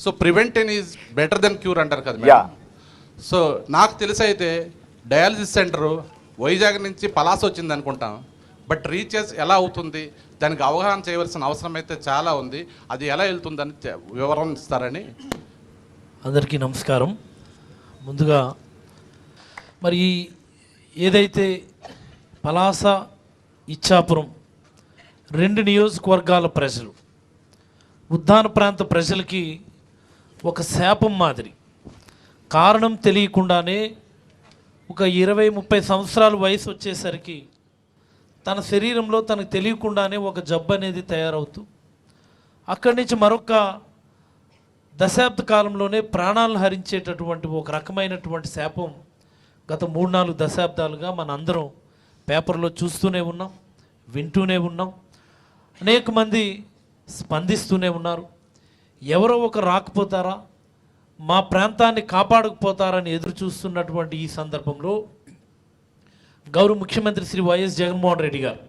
So prevention is better than cure అంటారు కదా yeah. Madam. So నాకు తెలిసి అయితే డయాలసిస్ సెంటరు వైజాగ్ నుంచి పలాస వచ్చింది అనుకుంటాం, బట్ రీచెస్ ఎలా అవుతుంది దానికి అవగాహన చేయవలసిన అవసరం అయితే చాలా ఉంది. అది ఎలా వెళ్తుందని వివరణ ఇస్తారని. అందరికీ నమస్కారం. ముందుగా మరి ఏదైతే పలాస ఇచ్చాపురం 2 నియోజకవర్గాల ప్రజలు, ఉద్దాన ప్రాంత ప్రజలకి ఒక శాపం మాదిరి, కారణం తెలియకుండానే ఒక 20-30 సంవత్సరాల వయసు వచ్చేసరికి తన శరీరంలో తనకు తెలియకుండానే ఒక జబ్బు అనేది తయారవుతూ అక్కడి నుంచి మరొక దశాబ్ద కాలంలోనే ప్రాణాలను హరించేటటువంటి ఒక రకమైనటువంటి శాపం గత 3-4 దశాబ్దాలుగా మన అందరం పేపర్లో చూస్తూనే ఉన్నాం, వింటూనే ఉన్నాం. అనేక మంది స్పందిస్తూనే ఉన్నారు. ఎవరో ఒక రాకపోతారా, మా ప్రాంతాన్ని కాపాడకపోతారని ఎదురు చూస్తున్నటువంటి ఈ సందర్భంలో గౌరవ ముఖ్యమంత్రి శ్రీ వైఎస్ జగన్మోహన్ రెడ్డి గారు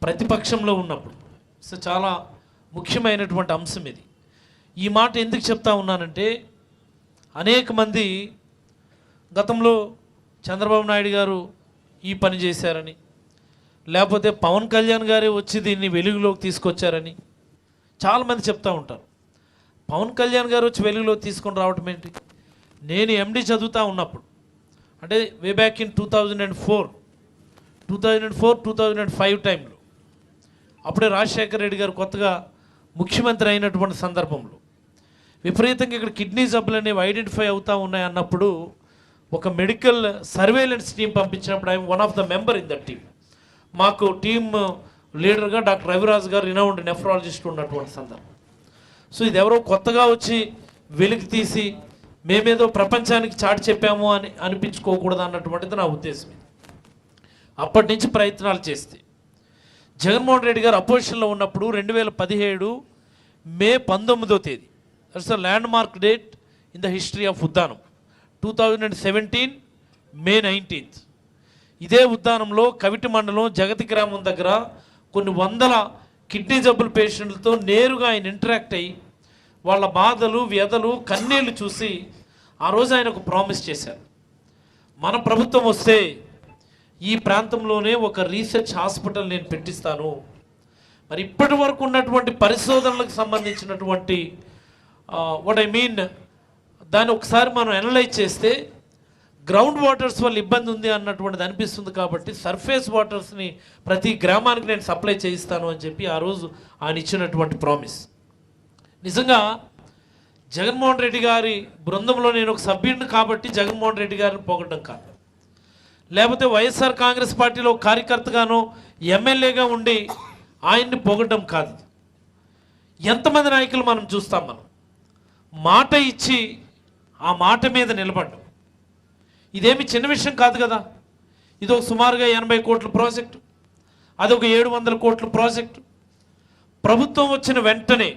ప్రతిపక్షంలో ఉన్నప్పుడు చాలా ముఖ్యమైనటువంటి అంశం ఇది. ఈ మాట ఎందుకు చెప్తా ఉన్నానంటే, అనేక మంది గతంలో చంద్రబాబు నాయుడు గారు ఈ పని చేశారని, లేకపోతే పవన్ కళ్యాణ్ గారే వచ్చి దీన్ని వెలుగులోకి తీసుకొచ్చారని చాలామంది చెప్తూ ఉంటారు. పవన్ కళ్యాణ్ గారు వచ్చి వెలుగులోకి తీసుకొని రావటం ఏంటి? నేను ఎండి చదువుతూ ఉన్నప్పుడు, అంటే వే బ్యాక్ ఇన్ 2004-2005 టైంలో, అప్పుడే రాజశేఖర రెడ్డి గారు కొత్తగా ముఖ్యమంత్రి అయినటువంటి సందర్భంలో విపరీతంగా ఇక్కడ కిడ్నీ జబ్బులు అనేవి ఐడెంటిఫై అవుతూ ఉన్నాయి అన్నప్పుడు ఒక మెడికల్ సర్వేలెన్స్ టీం పంపించినప్పుడు I'm one of the member in that team. మాకు టీమ్ లీడర్గా డాక్టర్ రవిరాజ్ గారు రినౌండ్ నెఫ్రాలజిస్ట్ ఉన్నటువంటి సందర్భం. సో ఇది ఎవరో కొత్తగా వచ్చి వెలికి తీసి మేమేదో ప్రపంచానికి చాటి చెప్పాము అని అనిపించుకోకూడదు అన్నటువంటిది నా ఉద్దేశం. అప్పటి నుంచి ప్రయత్నాలు చేస్తే జగన్మోహన్ రెడ్డి గారు అపోజిషన్లో ఉన్నప్పుడు 2017 మే 19వ తేదీ, that's a land mark date in the history of Uddanam. 2017 May 19th ఇదే ఉద్దానంలో కవిటి మండలం జగతి గ్రామం దగ్గర కొన్ని వందల కిడ్నీ జబ్బుల పేషెంట్లతో నేరుగా ఆయన ఇంటరాక్ట్ అయ్యి వాళ్ళ బాధలు, వ్యధలు, కన్నీళ్లు చూసి ఆ రోజు ఆయన ఒక ప్రామిస్ చేశారు. మన ప్రభుత్వం వస్తే ఈ ప్రాంతంలోనే ఒక రీసెర్చ్ హాస్పిటల్ నేను పెట్టిస్తాను. మరి ఇప్పటి వరకు ఉన్నటువంటి పరిశోధనలకు సంబంధించినటువంటి వాట్ ఐ మీన్ దాన్ని ఒకసారి మనం అనలైజ్ చేస్తే గ్రౌండ్ వాటర్స్ వల్ల ఇబ్బంది ఉంది అన్నటువంటిది అనిపిస్తుంది. కాబట్టి సర్ఫేస్ వాటర్స్ని ప్రతి గ్రామానికి నేను సప్లై చేయిస్తాను అని చెప్పి ఆ రోజు ఆయన ఇచ్చినటువంటి ప్రామిస్. నిజంగా జగన్మోహన్ రెడ్డి గారి బృందంలో నేను ఒక సభ్యుడిని కాబట్టి జగన్మోహన్ రెడ్డి గారిని పొగడం కాదు, లేకపోతే వైఎస్ఆర్ కాంగ్రెస్ పార్టీలో కార్యకర్తగానో ఎమ్మెల్యేగా ఉండి ఆయన్ని పొగడం కాదు. ఎంతమంది నాయకులు మనం చూస్తాం, మనం మాట ఇచ్చి ఆ మాట మీద నిలబడ్డం ఇదేమి చిన్న విషయం కాదు కదా. ఇది ఒక సుమారుగా 80 కోట్ల ప్రాజెక్టు, అదొక 700 కోట్ల ప్రాజెక్టు. ప్రభుత్వం వచ్చిన వెంటనే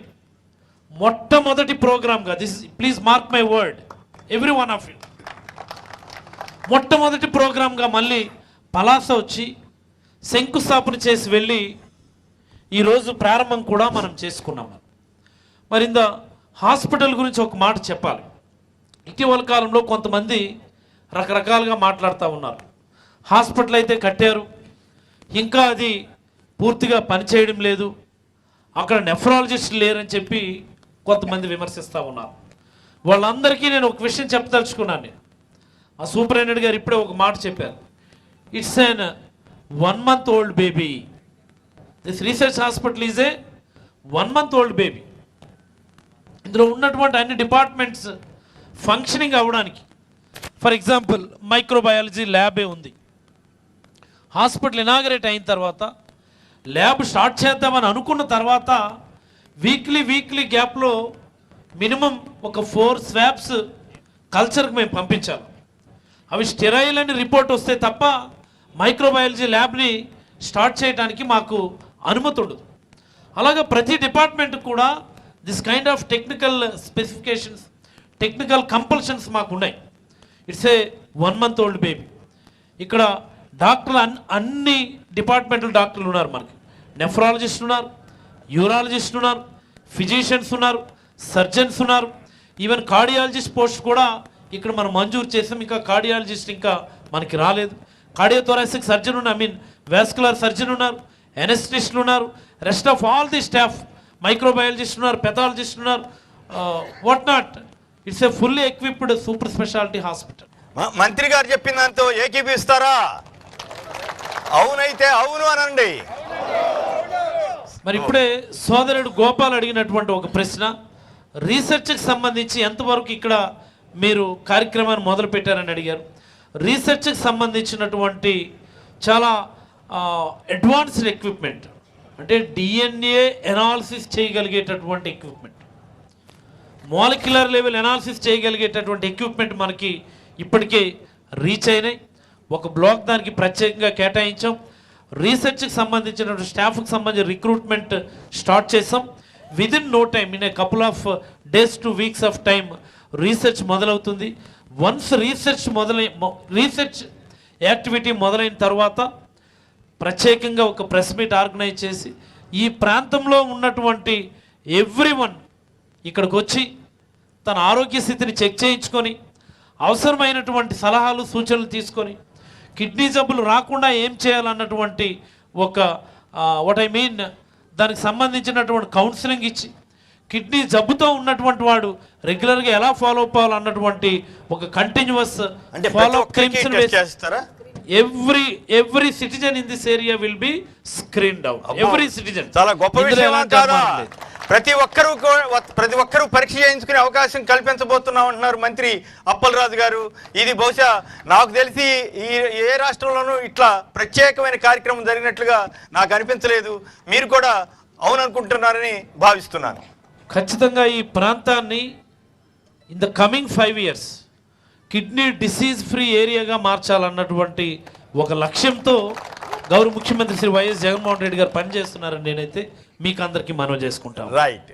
మొట్టమొదటి ప్రోగ్రామ్గా, this please mark my word every one of you, మొట్టమొదటి ప్రోగ్రామ్గా మళ్ళీ పలాస వచ్చి శంకుస్థాపన చేసి వెళ్ళి ఈరోజు ప్రారంభం కూడా మనం చేసుకున్నాం. మరి ఇంత హాస్పిటల్ గురించి ఒక మాట చెప్పాలి. ఇటీవల కాలంలో కొంతమంది రకరకాలుగా మాట్లాడుతూ ఉన్నారు. హాస్పిటల్ అయితే కట్టారు, ఇంకా అది పూర్తిగా పనిచేయడం లేదు, అక్కడ నెఫ్రాలజిస్టులు లేరని చెప్పి కొంతమంది విమర్శిస్తూ ఉన్నారు. వాళ్ళందరికీ నేను ఒక విషయం చెప్పదలుచుకున్నాను. ఆ సూపరింటెండెంట్ గారు ఇప్పుడే ఒక మాట చెప్పారు. It's an 1 month old baby. This research hospital is a 1 month old baby. ఇందులో ఉన్నటువంటి అన్ని డిపార్ట్మెంట్స్ ఫంక్షనింగ్ అవ్వడానికి, ఫర్ ఎగ్జాంపుల్ మైక్రోబయాలజీ ల్యాబే ఉంది. హాస్పిటల్ ఇనాగరేట్ అయిన తర్వాత ల్యాబ్ స్టార్ట్ చేద్దామని అనుకున్న తర్వాత వీక్లీ గ్యాప్లో మినిమం ఒక 4 స్వాబ్స్ కల్చర్కి మేము పంపించాలి. అవి స్టెరైల్ అని రిపోర్ట్ వస్తే తప్ప మైక్రోబయాలజీ ల్యాబ్ని స్టార్ట్ చేయడానికి మాకు అనుమతి ఉండదు. అలాగే ప్రతి డిపార్ట్మెంట్ కూడా this kind of technical specifications, technical compulsions మాకు ఉన్నాయి. It's a 1 month old baby. ఇక్కడ డాక్టర్లు అన్ని డిపార్ట్మెంటల్ డాక్టర్లు ఉన్నారు. మనకి నెఫ్రాలజిస్ట్ ఉన్నారు, యూరాలజిస్ట్ ఉన్నారు, ఫిజిషియన్స్ ఉన్నారు, సర్జన్స్ ఉన్నారు. ఈవెన్ కార్డియాలజిస్ట్ పోస్ట్ కూడా ఇక్కడ మనం మంజూరు చేసాం. ఇంకా కార్డియాలజిస్ట్ ఇంకా మనకి రాలేదు. కార్డియోథొరాసిక్ సర్జన్ ఉన్నారు, ఐ మీన్ వాస్కులర్ సర్జన్ ఉన్నారు, ఎనెస్థిస్టులు ఉన్నారు, rest of all the staff, microbiologist ఉన్నారు, పెథాలజిస్ట్ ఉన్నారు, what not. It's a fully equipped super speciality hospital. మంత్రి గారు చెప్పిన దాంతో ఏకీపిస్తారా? అవునైతే అవును అనండి. మరి ఇప్పుడే సోదరుడు గోపాల్ అడిగినటువంటి ఒక ప్రశ్న, రీసెర్చ్కి సంబంధించి ఎంతవరకు ఇక్కడ మీరు కార్యక్రమాన్ని మొదలు పెట్టారని అడిగారు. రీసెర్చ్కి సంబంధించినటువంటి చాలా అడ్వాన్స్డ్ ఎక్విప్మెంట్, అంటే డిఎన్ఏ ఎనాలిసిస్ చేయగలిగేటటువంటి ఎక్విప్మెంట్, మాలిక్యులర్ లెవెల్ ఎనాలిసిస్ చేయగలిగేటటువంటి ఎక్విప్మెంట్ మనకి ఇప్పటికే రీచ్ అయినాయి. ఒక బ్లాక్ దానికి ప్రత్యేకంగా కేటాయించాం. రీసెర్చ్కి సంబంధించిన స్టాఫ్కి సంబంధించిన రిక్రూట్మెంట్ స్టార్ట్ చేసాం. Within no time, in a couple of days to weeks of time research మొదలవుతుంది. వన్స్ రీసెర్చ్ యాక్టివిటీ మొదలైన తర్వాత ప్రత్యేకంగా ఒక ప్రెస్ మీట్ ఆర్గనైజ్ చేసి ఈ ప్రాంతంలో ఉన్నటువంటి ఎవ్రీవన్ ఇక్కడికి వచ్చి తన ఆరోగ్య స్థితిని చెక్ చేయించుకొని అవసరమైనటువంటి సలహాలు సూచనలు తీసుకొని కిడ్నీ జబ్బులు రాకుండా ఏం చేయాలన్నటువంటి ఒక వాట్ ఐ మీన్ దానికి సంబంధించినటువంటి కౌన్సిలింగ్ ఇచ్చి కిడ్నీ జబ్బుతో ఉన్నటువంటి వాడు రెగ్యులర్గా ఎలా ఫాలో అప్ అవ్వాలన్నటువంటి ఒక కంటిన్యూస్ ఫాలో చేస్తారా? Every citizen in this area will be screened out. Every citizen. చాలా గొప్ప విషయం కాదా? ప్రతి ఒక్కరూ పరీక్ష చేయించుకునే అవకాశం కల్పించబోతున్నాం అంటున్నారు మంత్రి అప్పలరాజు గారు. ఇది బహుశా నాకు తెలిసి ఏ రాష్ట్రంలోనూ ఇట్లా ప్రత్యేకమైన కార్యక్రమం జరిగినట్లుగా నాకు అనిపించలేదు. మీరు కూడా అవుననుకుంటున్నారని భావిస్తున్నాను. ఖచ్చితంగా ఈ ప్రాంతాన్ని in the coming 5 years kidney disease free ఏరియాగా మార్చాలన్నటువంటి ఒక లక్ష్యంతో గౌరవ ముఖ్యమంత్రి శ్రీ వైఎస్ జగన్మోహన్ రెడ్డి గారు పనిచేస్తున్నారని నేనైతే మీకు అందరికీ మనవి చేసుకుంటాను. రైట్.